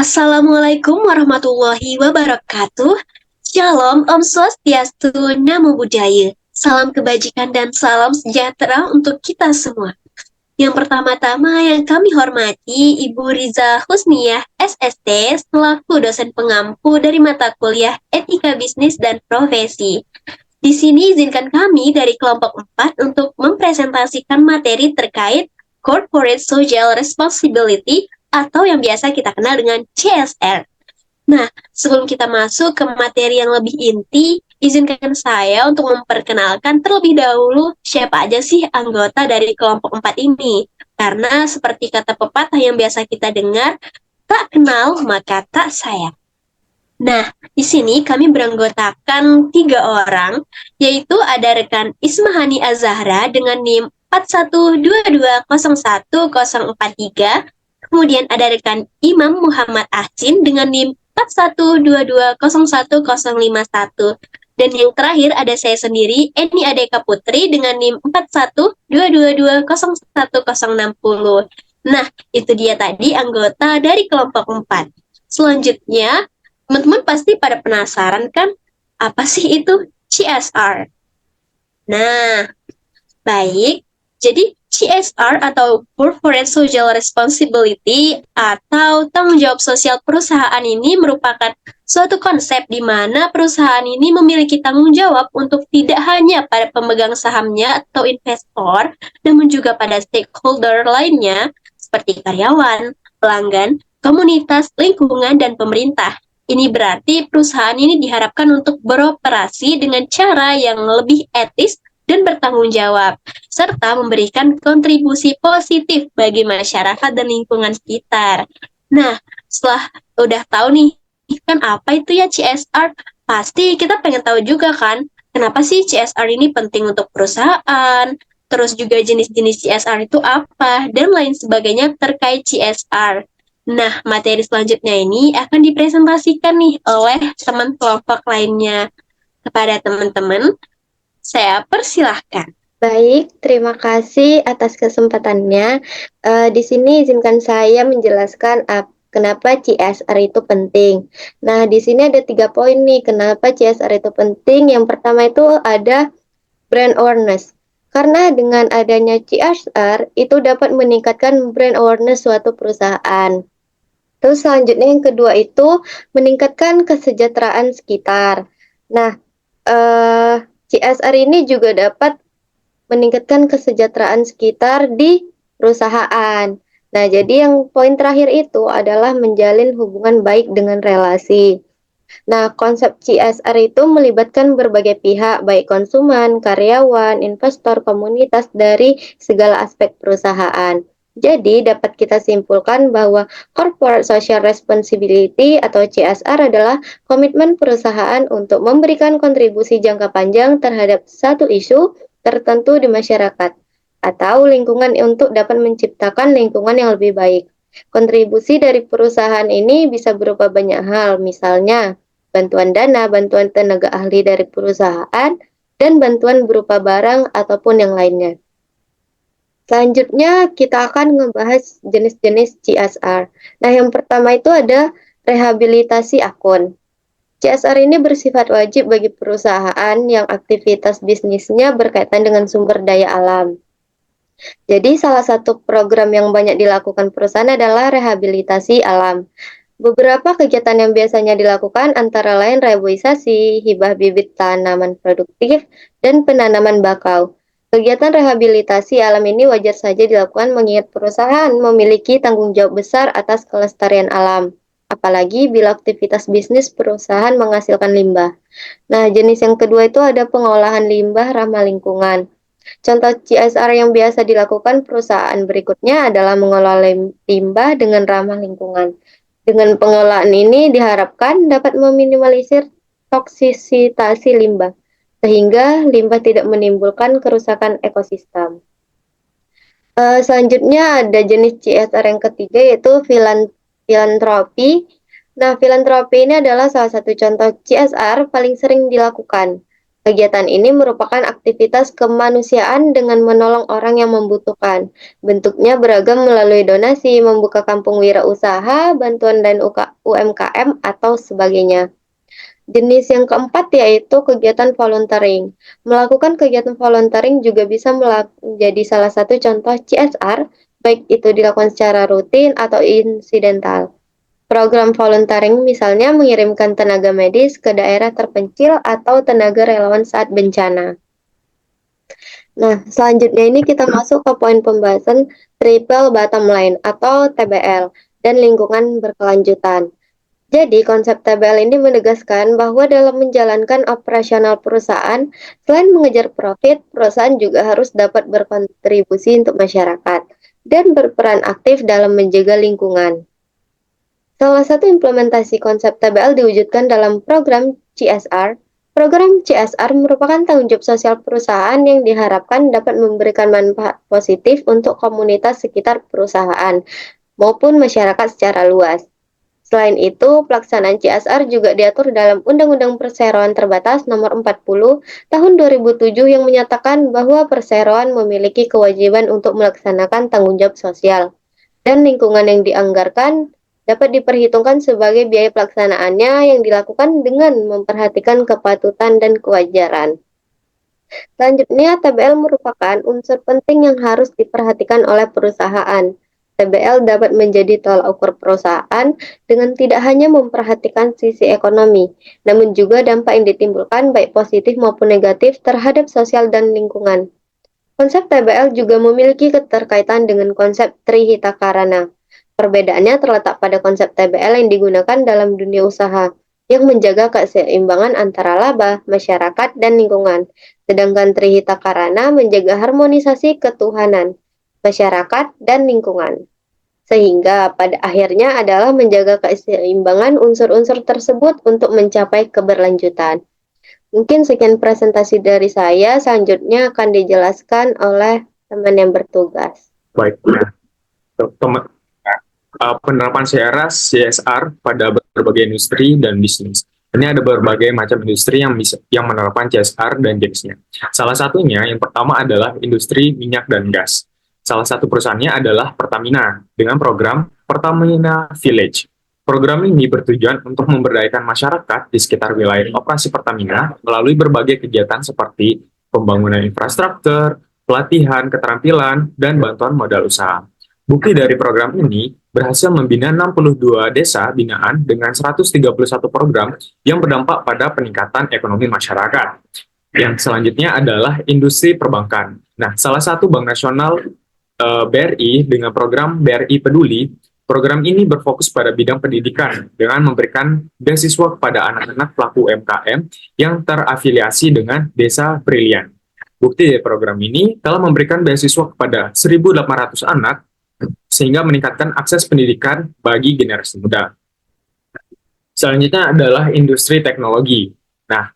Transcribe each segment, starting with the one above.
Assalamualaikum warahmatullahi wabarakatuh. Shalom, Om Swastiastu, Namo Buddhaya. Salam kebajikan dan salam sejahtera untuk kita semua. Yang pertama-tama yang kami hormati Ibu Riza Husniyah, SST, selaku dosen pengampu dari mata kuliah Etika Bisnis dan Profesi. Di sini izinkan kami dari kelompok 4 untuk mempresentasikan materi terkait Corporate Social Responsibility atau yang biasa kita kenal dengan CSR. Nah, sebelum kita masuk ke materi yang lebih inti, izinkan saya untuk memperkenalkan terlebih dahulu siapa aja sih anggota dari kelompok 4 ini. Karena seperti kata pepatah yang biasa kita dengar, tak kenal maka tak sayang. Nah, di sini kami beranggotakan 3 orang, yaitu ada rekan Ismahani Azahra dengan NIM 4122011043, kemudian ada rekan Imam Muhammad Ahsin dengan NIM 4122011051, dan yang terakhir ada saya sendiri, Eni Adeka Putri dengan NIM 4122201060. Nah, itu dia tadi anggota dari kelompok 4. Selanjutnya, teman-teman pasti pada penasaran kan, apa sih itu CSR? Nah, baik. Jadi CSR atau Corporate Social Responsibility atau tanggung jawab sosial perusahaan ini merupakan suatu konsep di mana perusahaan ini memiliki tanggung jawab untuk tidak hanya pada pemegang sahamnya atau investor, namun juga pada stakeholder lainnya seperti karyawan, pelanggan, komunitas, lingkungan, dan pemerintah. Ini berarti perusahaan ini diharapkan untuk beroperasi dengan cara yang lebih etis dan bertanggung jawab, serta memberikan kontribusi positif bagi masyarakat dan lingkungan sekitar. Nah, setelah udah tahu nih, kan apa itu ya CSR? Pasti kita pengen tahu juga kan, kenapa sih CSR ini penting untuk perusahaan, terus juga jenis-jenis CSR itu apa, dan lain sebagainya terkait CSR. Nah, materi selanjutnya ini akan dipresentasikan nih oleh teman kelompok lainnya. Kepada teman-teman, saya persilahkan. Baik, terima kasih atas kesempatannya. Di sini izinkan saya menjelaskan kenapa CSR itu penting. Nah, di sini ada 3 poin nih, kenapa CSR itu penting. Yang pertama itu ada brand awareness. Karena dengan adanya CSR, itu dapat meningkatkan brand awareness suatu perusahaan. Terus selanjutnya yang kedua itu meningkatkan kesejahteraan sekitar. Nah, CSR ini juga dapat meningkatkan kesejahteraan sekitar di perusahaan. Nah, jadi yang poin terakhir itu adalah menjalin hubungan baik dengan relasi. Nah, konsep CSR itu melibatkan berbagai pihak, baik konsumen, karyawan, investor, komunitas dari segala aspek perusahaan. Jadi, dapat kita simpulkan bahwa Corporate Social Responsibility atau CSR adalah komitmen perusahaan untuk memberikan kontribusi jangka panjang terhadap satu isu tertentu di masyarakat atau lingkungan untuk dapat menciptakan lingkungan yang lebih baik. Kontribusi dari perusahaan ini bisa berupa banyak hal, misalnya bantuan dana, bantuan tenaga ahli dari perusahaan, dan bantuan berupa barang ataupun yang lainnya. Selanjutnya kita akan membahas jenis-jenis CSR. Nah, yang pertama itu ada rehabilitasi akun. CSR ini bersifat wajib bagi perusahaan yang aktivitas bisnisnya berkaitan dengan sumber daya alam. Jadi salah satu program yang banyak dilakukan perusahaan adalah rehabilitasi alam. Beberapa kegiatan yang biasanya dilakukan antara lain reboisasi, hibah bibit tanaman produktif, dan penanaman bakau. Kegiatan rehabilitasi alam ini wajar saja dilakukan mengingat perusahaan memiliki tanggung jawab besar atas kelestarian alam, apalagi bila aktivitas bisnis perusahaan menghasilkan limbah. Nah, jenis yang kedua itu ada pengolahan limbah ramah lingkungan. Contoh CSR yang biasa dilakukan perusahaan berikutnya adalah mengolah limbah dengan ramah lingkungan. Dengan pengolahan ini diharapkan dapat meminimalisir toksisitas limbah, sehingga limbah tidak menimbulkan kerusakan ekosistem. Selanjutnya ada jenis CSR yang ketiga yaitu filantropi. Nah, filantropi ini adalah salah satu contoh CSR paling sering dilakukan. Kegiatan ini merupakan aktivitas kemanusiaan dengan menolong orang yang membutuhkan. Bentuknya beragam melalui donasi, membuka kampung wirausaha, bantuan dan UMKM, atau sebagainya. Jenis yang keempat yaitu kegiatan volunteering. Melakukan kegiatan volunteering juga bisa menjadi salah satu contoh CSR, baik itu dilakukan secara rutin atau insidental. Program volunteering misalnya mengirimkan tenaga medis ke daerah terpencil atau tenaga relawan saat bencana. Nah, selanjutnya ini kita masuk ke poin pembahasan triple bottom line atau TBL dan lingkungan berkelanjutan. Jadi, konsep TBL ini menegaskan bahwa dalam menjalankan operasional perusahaan, selain mengejar profit, perusahaan juga harus dapat berkontribusi untuk masyarakat dan berperan aktif dalam menjaga lingkungan. Salah satu implementasi konsep TBL diwujudkan dalam program CSR. Program CSR merupakan tanggung jawab sosial perusahaan yang diharapkan dapat memberikan manfaat positif untuk komunitas sekitar perusahaan maupun masyarakat secara luas. Selain itu, pelaksanaan CSR juga diatur dalam Undang-Undang Perseroan Terbatas Nomor 40 Tahun 2007 yang menyatakan bahwa perseroan memiliki kewajiban untuk melaksanakan tanggung jawab sosial dan lingkungan yang dianggarkan dapat diperhitungkan sebagai biaya pelaksanaannya yang dilakukan dengan memperhatikan kepatutan dan kewajaran. Selanjutnya, TBL merupakan unsur penting yang harus diperhatikan oleh perusahaan. TBL dapat menjadi tolak ukur perusahaan dengan tidak hanya memperhatikan sisi ekonomi, namun juga dampak yang ditimbulkan baik positif maupun negatif terhadap sosial dan lingkungan. Konsep TBL juga memiliki keterkaitan dengan konsep Trihita Karana. Perbedaannya terletak pada konsep TBL yang digunakan dalam dunia usaha, yang menjaga keseimbangan antara laba, masyarakat, dan lingkungan. Sedangkan Trihita Karana menjaga harmonisasi ketuhanan, masyarakat, dan lingkungan. Sehingga pada akhirnya adalah menjaga keseimbangan unsur-unsur tersebut untuk mencapai keberlanjutan. Mungkin sekian presentasi dari saya, selanjutnya akan dijelaskan oleh teman yang bertugas. Baik, nah, penerapan CSR pada berbagai industri dan bisnis. Ini ada berbagai macam industri yang menerapkan CSR dan jenisnya. Salah satunya yang pertama adalah industri minyak dan gas. Salah satu perusahaannya adalah Pertamina dengan program Pertamina Village. Program ini bertujuan untuk memberdayakan masyarakat di sekitar wilayah operasi Pertamina melalui berbagai kegiatan seperti pembangunan infrastruktur, pelatihan, keterampilan, dan bantuan modal usaha. Bukti dari program ini berhasil membina 62 desa binaan dengan 131 program yang berdampak pada peningkatan ekonomi masyarakat. Yang selanjutnya adalah industri perbankan. Nah, salah satu bank nasional BRI dengan program BRI Peduli, program ini berfokus pada bidang pendidikan dengan memberikan beasiswa kepada anak-anak pelaku UMKM yang terafiliasi dengan Desa Brilian. Bukti dari program ini telah memberikan beasiswa kepada 1.800 anak sehingga meningkatkan akses pendidikan bagi generasi muda. Selanjutnya adalah industri teknologi. Nah,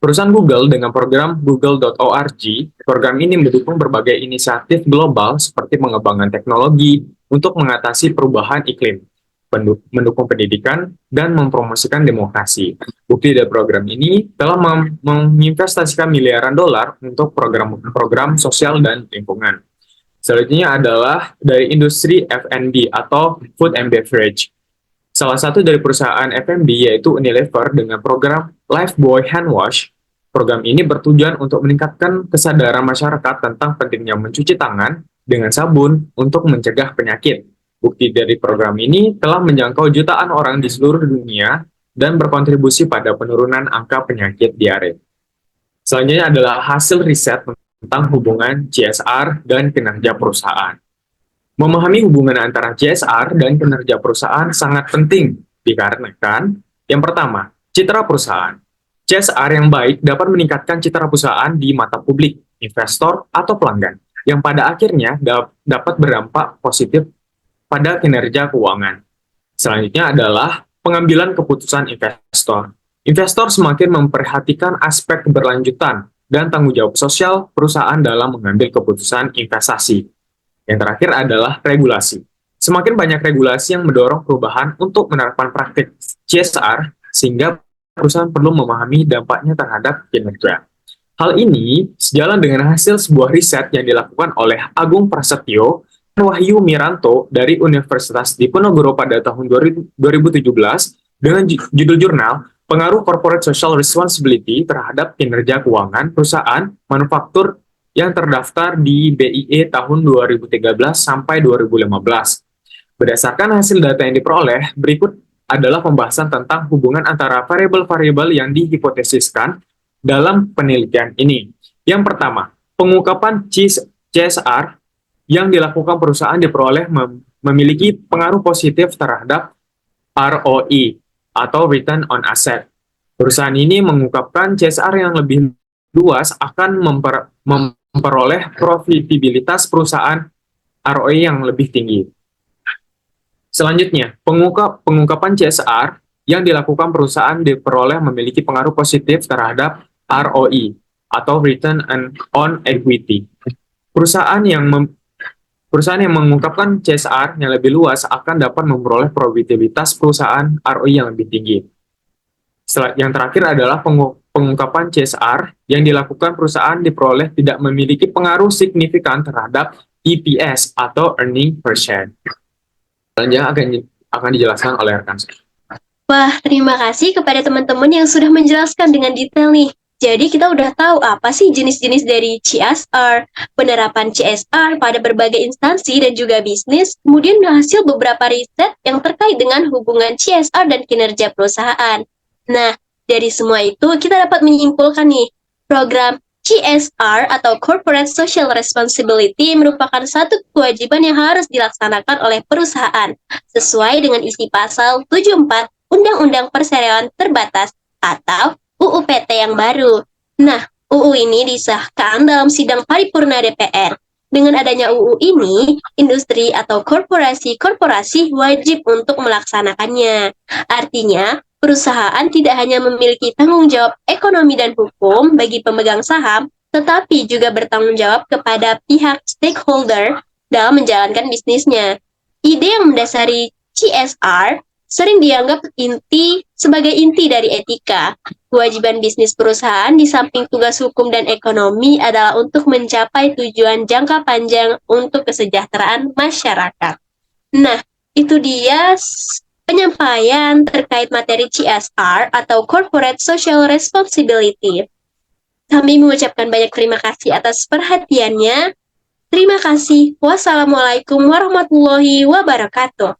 perusahaan Google dengan program google.org, program ini mendukung berbagai inisiatif global seperti pengembangan teknologi untuk mengatasi perubahan iklim, mendukung pendidikan, dan mempromosikan demokrasi. Bukti dari program ini telah menginvestasikan miliaran dolar untuk program-program sosial dan lingkungan. Selanjutnya adalah dari industri F&B atau Food and Beverage. Salah satu dari perusahaan F&B yaitu Unilever dengan program Lifebuoy Hand Wash. Program ini bertujuan untuk meningkatkan kesadaran masyarakat tentang pentingnya mencuci tangan dengan sabun untuk mencegah penyakit. Bukti dari program ini telah menjangkau jutaan orang di seluruh dunia dan berkontribusi pada penurunan angka penyakit diare. Selanjutnya adalah hasil riset tentang hubungan CSR dan kinerja perusahaan. Memahami hubungan antara CSR dan kinerja perusahaan sangat penting dikarenakan yang pertama, citra perusahaan. CSR yang baik dapat meningkatkan citra perusahaan di mata publik, investor, atau pelanggan, yang pada akhirnya dapat berdampak positif pada kinerja keuangan. Selanjutnya adalah pengambilan keputusan investor. Investor semakin memperhatikan aspek keberlanjutan dan tanggung jawab sosial perusahaan dalam mengambil keputusan investasi. Yang terakhir adalah regulasi. Semakin banyak regulasi yang mendorong perubahan untuk menerapkan praktik CSR, sehingga perusahaan perlu memahami dampaknya terhadap kinerja. Hal ini sejalan dengan hasil sebuah riset yang dilakukan oleh Agung Prasetyo dan Wahyu Miranto dari Universitas Diponegoro pada tahun 2017 dengan judul jurnal Pengaruh Corporate Social Responsibility terhadap kinerja keuangan perusahaan manufaktur yang terdaftar di BIE tahun 2013 sampai 2015. Berdasarkan hasil data yang diperoleh, berikut adalah pembahasan tentang hubungan antara variabel-variabel yang dihipotesiskan dalam penelitian ini. Yang pertama, pengungkapan CSR yang dilakukan perusahaan diperoleh memiliki pengaruh positif terhadap ROI atau Return on Asset. Perusahaan ini mengungkapkan CSR yang lebih luas akan memperoleh profitabilitas perusahaan ROI yang lebih tinggi. Selanjutnya, pengungkapan CSR yang dilakukan perusahaan diperoleh memiliki pengaruh positif terhadap ROI atau Return on Equity. Perusahaan yang mengungkapkan CSR yang lebih luas akan dapat memperoleh probabilitas perusahaan ROI yang lebih tinggi. Yang terakhir adalah pengungkapan CSR yang dilakukan perusahaan diperoleh tidak memiliki pengaruh signifikan terhadap EPS atau earning per share. Selanjutnya akan dijelaskan oleh rekan saya. Wah, terima kasih kepada teman-teman yang sudah menjelaskan dengan detail nih. Jadi kita udah tahu apa sih jenis-jenis dari CSR, penerapan CSR pada berbagai instansi dan juga bisnis, kemudian hasil beberapa riset yang terkait dengan hubungan CSR dan kinerja perusahaan. Nah, dari semua itu kita dapat menyimpulkan nih, program CSR atau Corporate Social Responsibility merupakan satu kewajiban yang harus dilaksanakan oleh perusahaan sesuai dengan isi pasal 74 Undang-Undang Perseroan Terbatas atau UU PT yang baru. Nah, UU ini disahkan dalam sidang paripurna DPR. Dengan adanya UU ini, industri atau korporasi-korporasi wajib untuk melaksanakannya. Artinya, perusahaan tidak hanya memiliki tanggung jawab ekonomi dan hukum bagi pemegang saham, tetapi juga bertanggung jawab kepada pihak stakeholder dalam menjalankan bisnisnya. Ide yang mendasari CSR sering dianggap sebagai inti dari etika. Kewajiban bisnis perusahaan di samping tugas hukum dan ekonomi adalah untuk mencapai tujuan jangka panjang untuk kesejahteraan masyarakat. Nah, itu dia penyampaian terkait materi CSR atau Corporate Social Responsibility. Kami mengucapkan banyak terima kasih atas perhatiannya. Terima kasih. Wassalamualaikum warahmatullahi wabarakatuh.